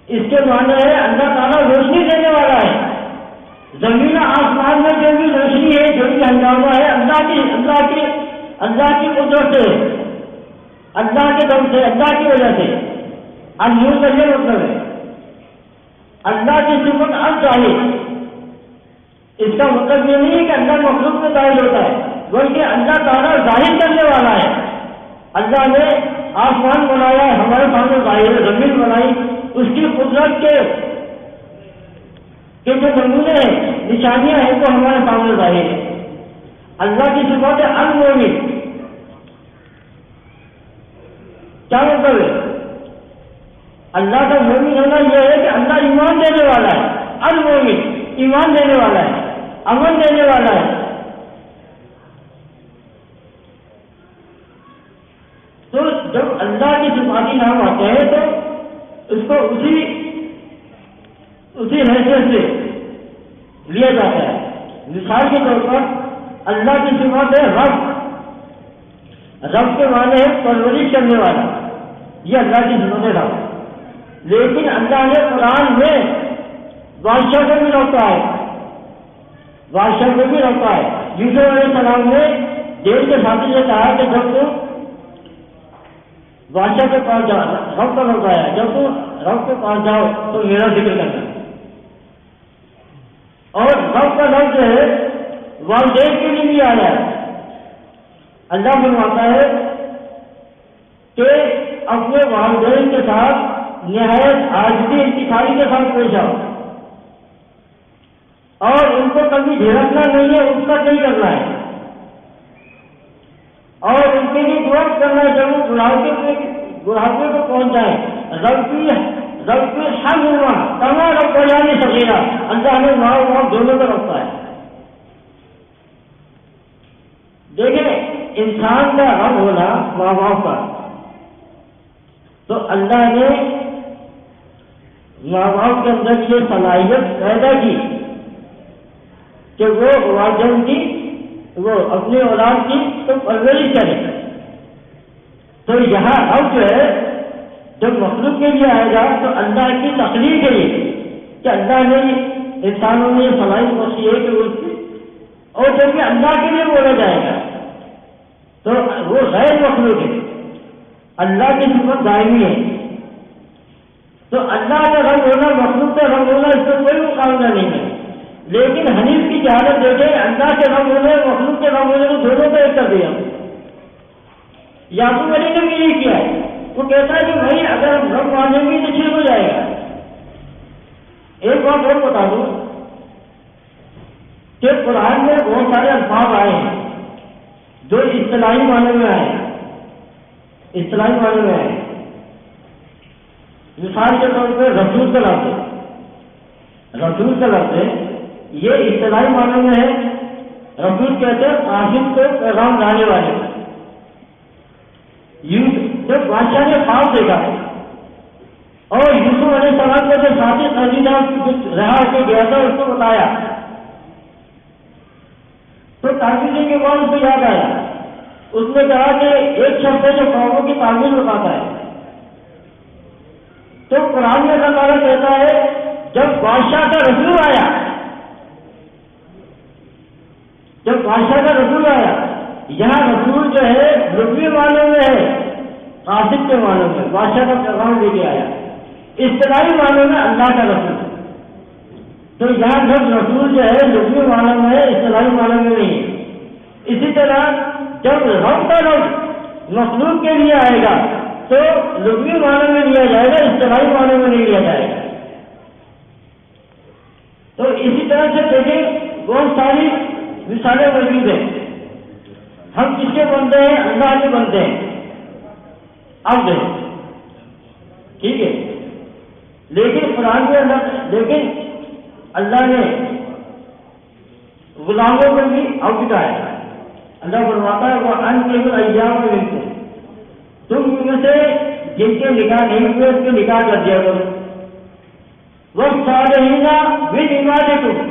اس کے معنی ہے اللہ تعالیٰ روشنی دینے والا ہے۔ زمین آسمان میں جو بھی روشنی ہے، جو بھی ہنگامہ ہے، اللہ کی قدرت سے، اللہ کے دم سے، اللہ کی وجہ سے۔ النور کا یہ مطلب ہے اللہ کی صفت الظاہر۔ اس کا مطلب یہ نہیں ہے کہ اللہ مخلوق میں ظاہر ہوتا ہے، بلکہ اللہ تعالیٰ ظاہر کرنے والا ہے۔ اللہ نے آسمان بنایا ہے، ہمارے سامنے ظاہر ہے، زمین بنائی، اس کی قدرت کے جو نمونے ہیں، نشانیاں ہیں، وہ ہمارے سامنے ظاہر ہے۔ اللہ کی صفت ہے المومن۔ کیا مطلب ہے؟ اللہ کا مومن ہونا یہ ہے کہ اللہ ایمان دینے والا ہے، المومن ایمان دینے والا ہے۔ امن دینے والا ہے۔ تو جب اللہ کی صفاتی نام آتے ہیں تو اس کو اسی حیثیت سے لیا جاتا ہے۔ مثال کے طور پر اللہ کی صفات ہے رب۔ رب کے معنی ہے پرورش کرنے والا، یہ اللہ کی صفت ہے رب۔ لیکن اللہ نے قرآن میں بادشاہ کو بھی روکا ہے، بادشاہ کو بھی روکا ہے۔ یوسف علیہ السلام نے جیل کے ساتھی سے کہا کہ جب تم بادشاہ کے پاس جاؤ، رب کا روکا ہے، جب تم رب کے پاس جاؤ تو میرا ذکر کرنا۔ اور رب کا لفظ جو ہے والدین کے لیے بھی آیا ہے۔ اللہ فرماتا ہے کہ اپنے والدین کے ساتھ نہایت عاجزی انتخابی کے ساتھ پیش آؤ، اور ان کو کبھی جھڑکنا نہیں ہے، اس کا نہیں کرنا ہے، اور ان کے لیے دعا کرنا ہے جب وہ بڑھاپے کو پہنچ جائے۔ رب کی ہر ہوا تمام رب بڑھا نہیں سکے گا۔ اللہ نے ماں باپ دونوں کو رکھتا ہے۔ دیکھیں انسان کا رب ہونا ماں باپ کا، تو اللہ نے ماں باپ کے اندر یہ صلاحیت پیدا کی کہ وہ والدین کی، وہ اپنی اولاد کی تو پرورش کرے۔ تو یہاں اب جو ہے جب مخلوق کے لیے آئے گا تو اللہ کی تخلیق ہے یہ کہ اللہ نے انسانوں میں یہ صلاحیت بخشی ہے کہ اور جب کہ اللہ کے لیے بولا جائے گا تو وہ غیر مخلوق ہے، اللہ کی صفت دائمی ہے۔ تو اللہ کا رب ہونا مخلوق کا رب ہونا اس کا کوئی مقابلہ نہیں ہے۔ لیکن حنیف کی جہالت دیکھیں، اللہ کے رب ہونے مخلوق کے رب ہونے کو دونوں کو ایک کر دیا۔ یعقوب علیہ نے بھی یہ کیا ہے، وہ کہتا ہے کہ بھائی اگر ہم رب مانیں گے تو ٹھیک ہو جائے گا۔ ایک بات اور بتا دوں کہ قرآن میں بہت سارے الفاظ آئے ہیں جو اصطلاحی معنی میں آئے ہیں، اصطلاحی معنی میں آئے ہیں۔ مثال کے طور پہ رسول کا لفظ ہے، رسول کا لفظ ہے، یہ اصطلاحی معنی میں ہے۔ رسول کہتے ہیں قاصد کو پیغام لانے والے۔ جب بادشاہ نے خواب دیکھا اور یوسف علیہ السلام کا جو ساتھی قیدی رہا کے گیا تھا اس کو بتایا تو تعبیر کے بعد اس کو یاد آیا، اس نے کہا کہ ایک شخص ہے جو خوابوں کی تعبیر بتاتا ہے۔ تو قرآن میں اللہ تعالیٰ کہتا ہے جب بادشاہ کا رسول آیا، جب بادشاہ کا رسول آیا، یہاں رسول جو ہے لغوی معنوں میں ہے، قاصد کے معنوں میں بادشاہ کا پیغام لے کے آیا، اصطلاحی معنوں میں اللہ کا رسول۔ تو یہاں جب رسول جو ہے لغوی معنوں میں ہے، اصطلاحی معنوں میں نہیں ہے۔ اسی طرح جب رب کا لفظ مخلوق کے لیے آئے گا تو لغوی معنوں میں لیا جائے گا، اصطلاحی معنوں میں نہیں لیا جائے گا۔ تو اسی طرح سے دیکھیں بہت ساری مثالیں موجود ہیں۔ ہم کس کے بنتے ہیں؟ اللہ کے بنتے ہیں، اب ٹھیک ہے۔ لیکن قرآن میں اللہ نے غلاموں کو بھی اب بتایا۔ اللہ فرماتا ہے وہ ان کے ایام میں ملتے ہیں، تم میں سے جن کے نکاح نہیں ہوئے اس کے نکاح کر دیا کرو۔ وہ صالحین بعبادکم،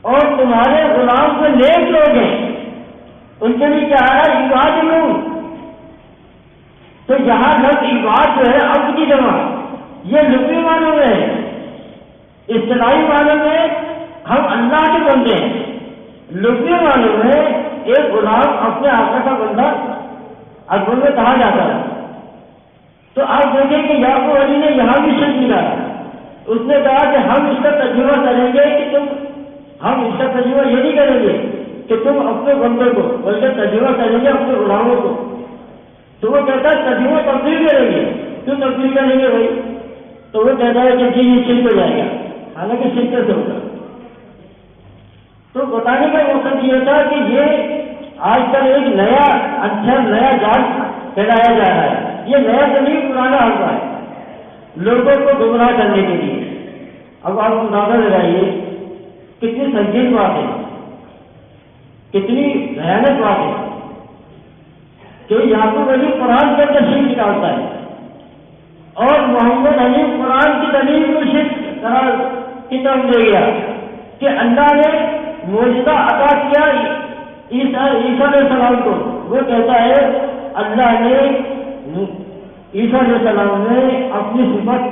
اور تمہارے غلام جو نیک لوگ ہیں ان کے لیے کیا ہے؟ عباد لوگ۔ تو یہاں لفظ عباد جو ہے عبد کی جمع، یہ لغوی معنوں میں ہے۔ اصطلاحی معنوں میں ہم اللہ کے بندے ہیں، لغوی معنوں میں ایک غلام اپنے آقا کا بندہ اکبر میں کہا جاتا ہے۔ تو آپ دیکھیں کہ یعقوب علی نے یہاں بھی شک ملا، اس نے کہا کہ ہم اس کا ترجمہ کریں گے کہ ہم اس کا ترجمہ یہ نہیں کریں گے کہ تم اپنے بندے کو، بلکہ ترجمہ کریں گے اپنے غلاموں کو۔ تو وہ کہتا ہے ترجمہ تبدیل کریں گے، کیوں تبدیل کریں گے بھائی؟ تو وہ کہتا ہے کہ جی یہ شرک ہو جائے گا، حالانکہ شرک سے ہوگا۔ تو بتانے کا مقصد یہ تھا کہ یہ آج کل ایک نیا اچھا نیا جال پھیلایا جا رہا ہے، یہ نیا زمین پرانا ہوا ہے لوگوں کو گمراہ کرنے کے لیے۔ اب آپ اندازہ لگائیے کتنی سنگین بات ہے، کتنی بھیانک بات ہے کہ یعقوب علی قرآن کے تشریح نکالتا ہے اور محمد علی قرآن کی دلیل کو شرک قرار کی طرف لے گیا کہ اللہ نے معجزہ عطا کیا عیسیٰ علیہ السلام کو۔ وہ کہتا ہے اللہ نے عیسیٰ علیہ السلام نے اپنی صفت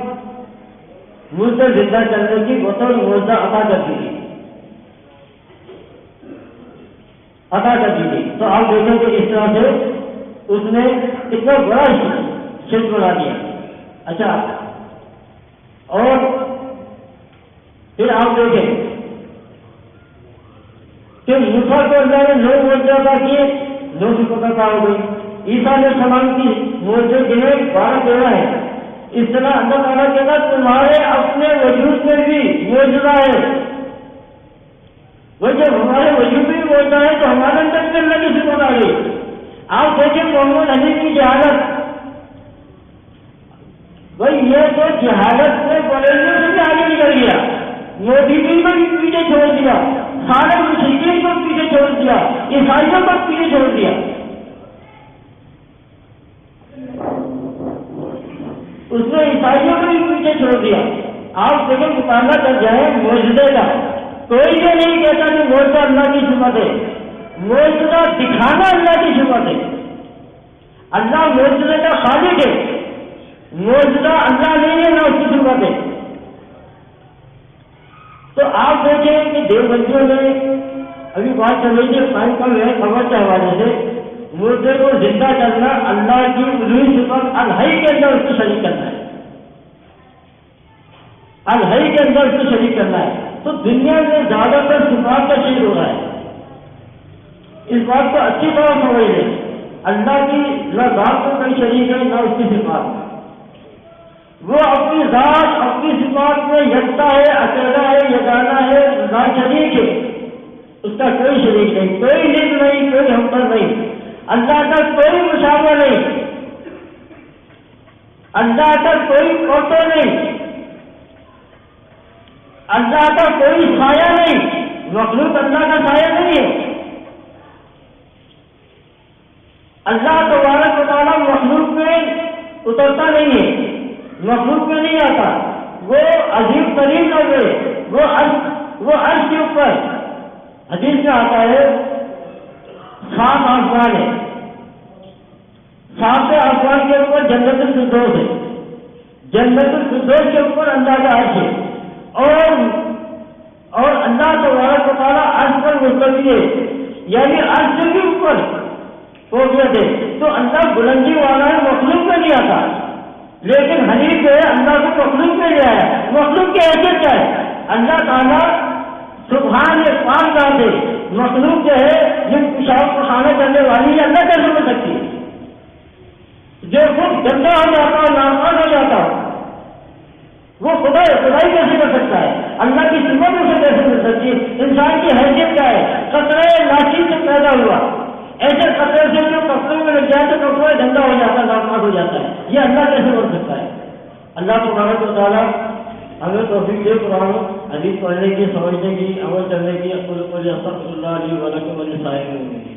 مردے زندہ کرنے کی بطور معجزہ عطا کر دی تھی۔ تو آپ دیکھیں کہ اس طرح سے اس نے کتنا بڑا شرک بنا دیا۔ اچھا، اور پھر آپ دیکھیں کہ موسیٰ کو اللہ نے 9 معجزے عطا کیے، 9 کی فتح ہو گئی۔ عیسیٰ علیہ السلام کی معجزے جو ہے 12-13 ہے۔ اس طرح اللہ تعالیٰ کہتا تمہارے اپنے وجود میں بھی معجزہ ہے۔ وہ جب ہمارے وجود میں معجزہ ہے تو ہمارے اندر بھی اللہ کی صفت آ گئی۔ آپ دیکھیں محمد علی کی جہالت، بھائی یہ تو جہالت میں بریلیوں سے بھی آگے نکل گیا، مودودی کو بھی پیچھے چھوڑ دیا، سارے مشرکین کو پیچھے چھوڑ دیا، عیسائیوں کو پیچھے چھوڑ دیا۔ اس نے عیسائیوں کو بھی پیچھے چھوڑ دیا۔ آپ دیکھیں مطالعہ کر جائیں معجزے کا، کوئی یہ نہیں کہتا کہ معجزہ اللہ کی صفت ہے، معجزہ دکھانا اللہ کی صفت ہے۔ اللہ معجزے کا خالق ہے، معجزہ اللہ نہیں ہے، نہ اس کی صفت ہے۔ تو آپ دیکھیں کہ دیوبندیوں نے ابھی بات چل رہی تھی قائم کا ہے خبر کے حوالے سے، مردے کو زندہ کرنا اللہ کی الوہی صفت الحی کے اندر اس کو شریک کرنا ہے، الحی کے اندر اس کو شریک کرنا ہے۔ تو دنیا میں زیادہ تر صفات کا شیر ہو رہا ہے، اس بات کو اچھی طرح سمجھ لیں، اللہ کی نہ ذات کو کوئی شریک ہے نہ اس کی صفات، وہ اپنی ذات اپنی صفات میں یکتا ہے، اکیلا ہے، یگانہ ہے، لا شریک ہے، اس کا کوئی شریک نہیں، کوئی ند نہیں، کوئی ہمدرد نہیں، اللہ کا کوئی مشابہ نہیں، اللہ کا کوئی فوٹو نہیں، اللہ کا کوئی سایہ نہیں، مخلوق اللہ کا سایہ نہیں ہے۔ اللہ تبارک و تعالیٰ مخلوق میں اترتا نہیں ہے، مخلوق میں نہیں آتا، وہ عظیم ترین لوگ ہے، وہ عرش کے اوپر، حدیث میں آتا ہے 7 آسمان ہے، 7 آسمان کے اوپر جنت الفردوس ہے، جنت الفردوس کے اوپر اللہ کا عرش ہے، اور اللہ تبارک و تعالیٰ عرش پر مستوی ہے، یعنی عرش کے اوپر فوقیت ہے۔ تو اللہ بلندی والا ہے، مخلوق میں نہیں آتا، لیکن حدیث جو ہے اللہ کو مخلوق میں لے آیا۔ مخلوق کی حیثیت کیا ہے؟ اللہ تعالیٰ سبحان پاک ذات ہے، مخلوق جو ہے جن پیشاب کو خانہ کرنے والی اللہ کیسے ہو سکتی ہے؟ جو خود گندا ہو جاتا ہے، ناپاک ہو جاتا ہے، وہ خدائی کیسے کر سکتا ہے؟ اللہ کی صفت اسے کیسے مل سکتی ہے؟ انسان کی حیثیت کیا ہے؟ قطرے لاٹھی سے پیدا ہوا، ایسے قطرے سے جو کپڑے میں لگ جائے تو کپڑا گندا ہو جاتا ہے، ناپاک ہو جاتا ہے، یہ اللہ کیسے بن سکتا ہے؟ اللہ تبارک و تعالیٰ ہمیں توفیق دے قرآن حدیث پڑھنے کی، سمجھنے کی، عمل کرنے کی۔ اقول قولی استغفر اللہ لی و لکم ولسائر المؤمنین۔